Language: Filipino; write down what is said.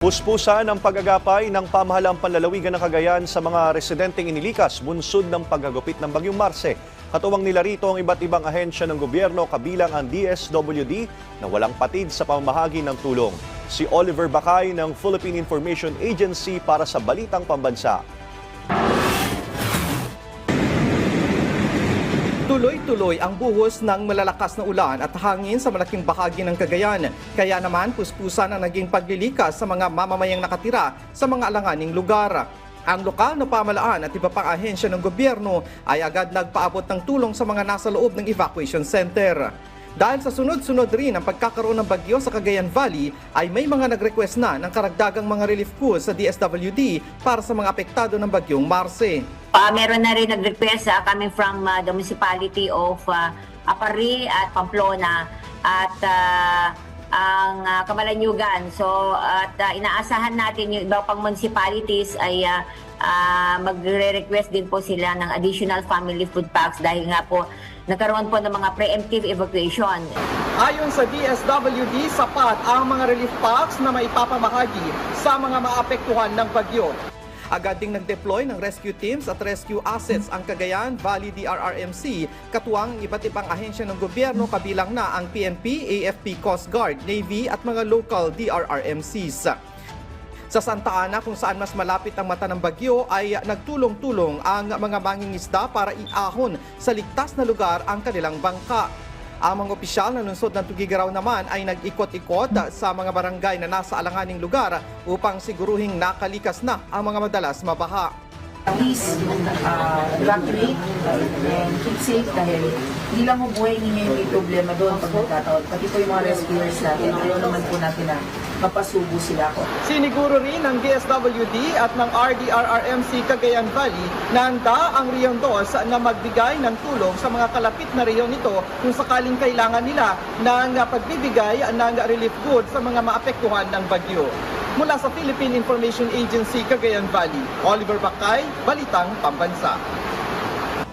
Puspusan ang paggagapay ng pamahalang panlalawigan ng Cagayan sa mga residenteng inilikas bunsod ng paggagupit ng Bagyong Marce. Katuwang nila rito ang iba't ibang ahensya ng gobyerno kabilang ang DSWD na walang patid sa pamamahagi ng tulong. Si Oliver Bakay ng Philippine Information Agency para sa Balitang Pambansa. Tuloy-tuloy ang buhos ng malalakas na ulan at hangin sa malaking bahagi ng Cagayan. Kaya naman puspusan ang naging paglilikas sa mga mamamayang nakatira sa mga alanganing lugar. Ang lokal na pamahalaan at iba pang ahensya ng gobyerno ay agad nagpaabot ng tulong sa mga nasa loob ng evacuation center. Dahil sa sunod-sunod rin ang pagkakaroon ng bagyo sa Cagayan Valley, ay may mga nag-request na ng karagdagang mga relief goods sa DSWD para sa mga apektado ng Bagyong Marce. Meron na rin nag-request coming from the municipality of Apari at Pamplona at ang Camalaniugan. So inaasahan natin yung iba pang municipalities ay magre-request din po sila ng additional family food packs dahil nga po nagkaroon po ng mga preemptive evacuation. Ayon sa DSWD, sapat ang mga relief packs na maipapamahagi sa mga maapektuhan ng bagyo. Agad ding nag-deploy ng rescue teams at rescue assets ang Cagayan Valley DRRMC, katuwang iba't ibang ahensya ng gobyerno kabilang na ang PNP, AFP Coast Guard, Navy at mga local DRRMCs. Sa Santa Ana, kung saan mas malapit ang mata ng bagyo, ay nagtulong-tulong ang mga mangingisda para iahon sa ligtas na lugar ang kanilang bangka. Ang mga opisyal ng lungsod ng Tugigaraw naman ay nag-ikot-ikot sa mga barangay na nasa alanganing lugar upang siguruhing nakalikas na ang mga madalas mabaha. Please evacuate and keep safe dahil hindi lang mo buhay ninyo yung may problema doon pag nagkataon. Pati po yung mga rescuers natin, ayaw naman po natin na mapasubo sila ko. Siniguro rin ng DSWD at ng RDRRMC Cagayan Valley na handa ang Rion 2 na magbigay ng tulong sa mga kalapit na rehiyon nito kung sakaling kailangan nila ng pagbibigay ng relief goods sa mga maapektuhan ng bagyo. Mula sa Philippine Information Agency Cagayan Valley, Oliver Bakay, Balitang Pambansa.